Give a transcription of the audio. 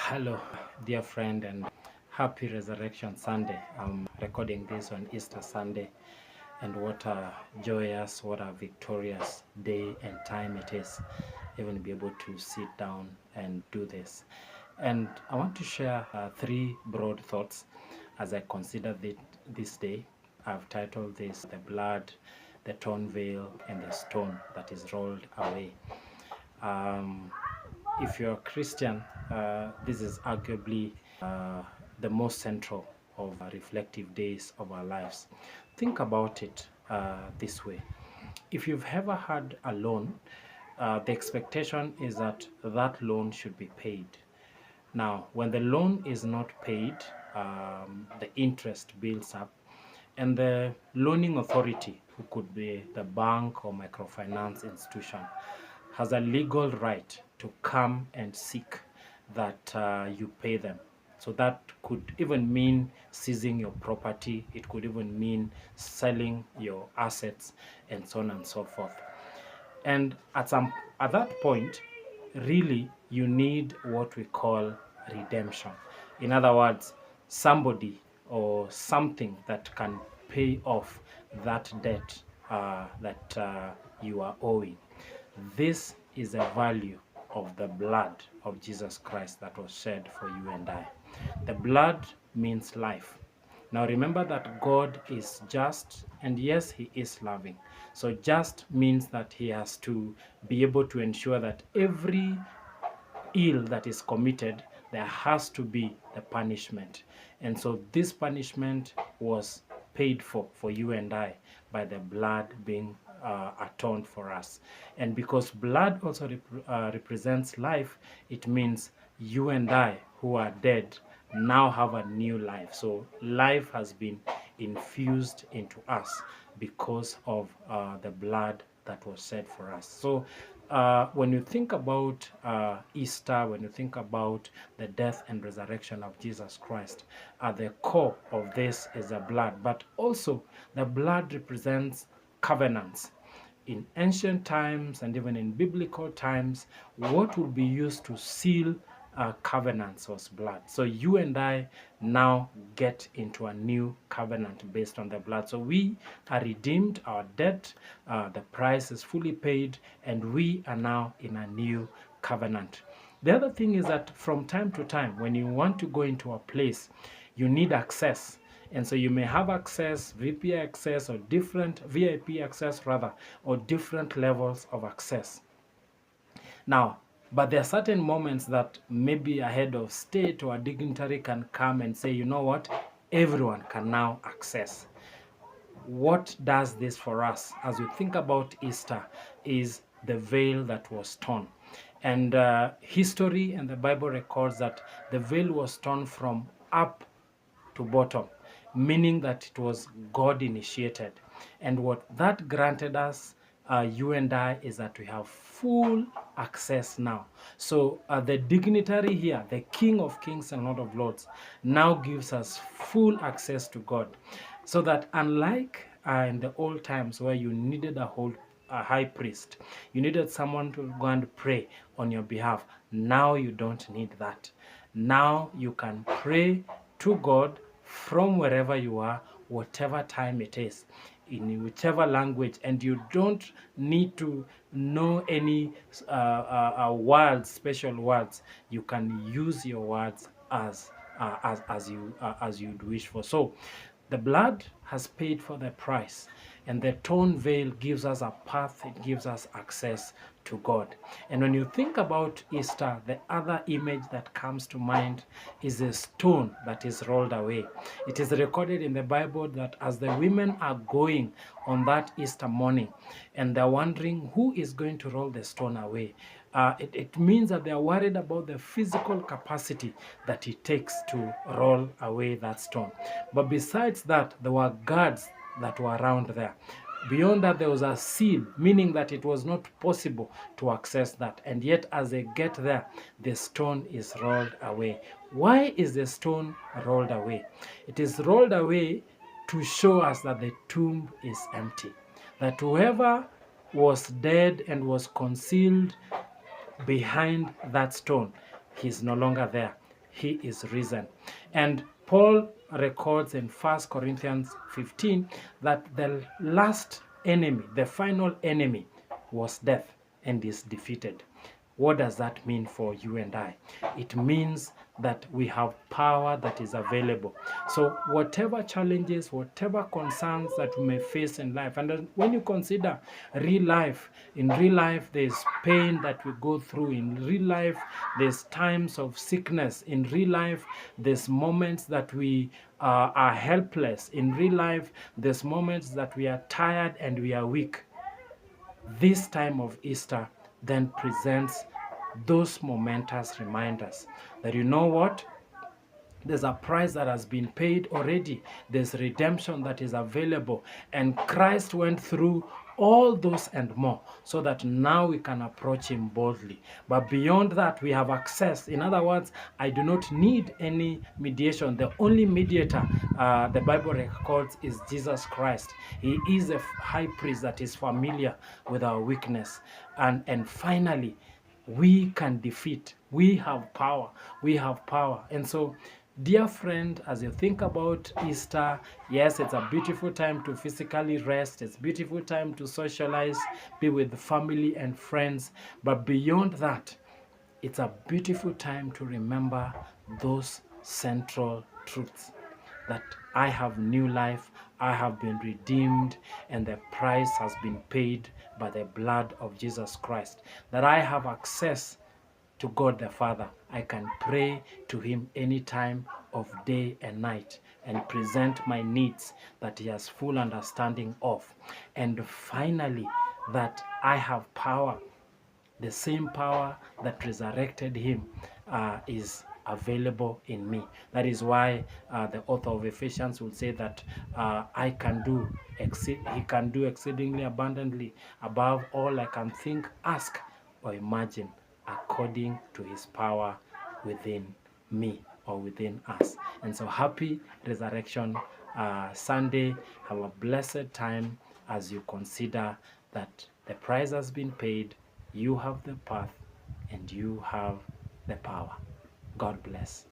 Hello, dear friend, and happy Resurrection Sunday. I'm recording this on Easter Sunday, and what a joyous, what a victorious day and time it is, even be able to sit down and do this. And I want to share three broad thoughts as I consider this day. I've titled this The Blood, the Torn Veil, and the Stone that is Rolled Away. If you're a Christian, this is arguably the most central of reflective days of our lives. Think about it this way. If you've ever had a loan, the expectation is that that loan should be paid. Now, when the loan is not paid, the interest builds up, and the loaning authority, who could be the bank or microfinance institution, has a legal right to come and seek that you pay them. So that could even mean seizing your property. It could even mean selling your assets and so on and so forth. And at that point, really, you need what we call redemption. In other words, somebody or something that can pay off that debt that you are owing. This is a value of the blood of Jesus Christ that was shed for you and I. The blood means life. Now remember that God is just, and yes, He is loving. So just means that He has to be able to ensure that every ill that is committed, there has to be a punishment. And so this punishment was paid for you and I by the blood being atoned for us. And because blood also represents life, it means you and I who are dead now have a new life. So life has been infused into us because of the blood that was shed for us. So when you think about Easter, when you think about the death and resurrection of Jesus Christ, at the core of this is the blood, but also the blood represents covenants. In ancient times and even in biblical times, what would be used to seal covenants was blood. So you and I now get into a new covenant based on the blood. So we are redeemed, our debt, the price is fully paid, and we are now in a new covenant. The other thing is that from time to time, when you want to go into a place, you need access. And so you may have access, VP access, or different VIP access rather, or different levels of access. Now, but there are certain moments that maybe a head of state or a dignitary can come and say, you know what, everyone can now access. What does this for us as we think about Easter is the veil that was torn. And history and the Bible records that the veil was torn from up to bottom, meaning that it was God initiated. And what that granted us, you and I, is that we have full access now. So the dignitary here, the King of Kings and Lord of Lords, now gives us full access to God. So that unlike in the old times where you needed a high priest, you needed someone to go and pray on your behalf, now you don't need that. Now you can pray to God from wherever you are, whatever time it is, in whichever language, and you don't need to know any words, special words. You can use your words as you'd wish for. So the blood has paid for the price, and the torn veil gives us a path, it gives us access to God. And when you think about Easter, the other image that comes to mind is a stone that is rolled away. It is recorded in the Bible that as the women are going on that Easter morning and they're wondering who is going to roll the stone away, it means that they are worried about the physical capacity that it takes to roll away that stone. But besides that, there were guards that were around there. Beyond that, there was a seal, meaning that it was not possible to access that. And yet, as they get there, the stone is rolled away. Why is the stone rolled away? It is rolled away to show us that the tomb is empty. That whoever was dead and was concealed behind that stone, he's no longer there. he is risen. And Paul records in 1 Corinthians 15 that the last enemy, the final enemy, was death and is defeated. What does that mean for you and I? It means that we have power that is available. So whatever challenges, whatever concerns that we may face in life, and then when you consider real life, in real life there's pain that we go through. In real life there's times of sickness. In real life there's moments that we are helpless. In real life there's moments that we are tired and we are weak. This time of Easter then presents those momentous reminders that, you know what, there's a price that has been paid already. There's redemption that is available. And Christ went through all those and more so that now we can approach him boldly. But beyond that, we have access. In other words, I do not need any mediation. The only mediator the Bible records is Jesus Christ. He is a high priest that is familiar with our weakness. And finally, we can defeat. We have power. We have power. And so, dear friend, as you think about Easter, yes, it's a beautiful time to physically rest. It's a beautiful time to socialize, be with family and friends. But beyond that, it's a beautiful time to remember those central truths that I have new life, I have been redeemed, and the price has been paid by the blood of Jesus Christ. That I have access to God the Father. I can pray to him any time of day and night and present my needs that he has full understanding of. And finally, that I have power. The same power that resurrected him is available in me. That is why the author of Ephesians would say that he can do exceedingly abundantly above all I can think, ask, or imagine, according to his power within me or within us. And so happy Resurrection Sunday. Have a blessed time as you consider that the price has been paid. You have the path and you have the power. God bless.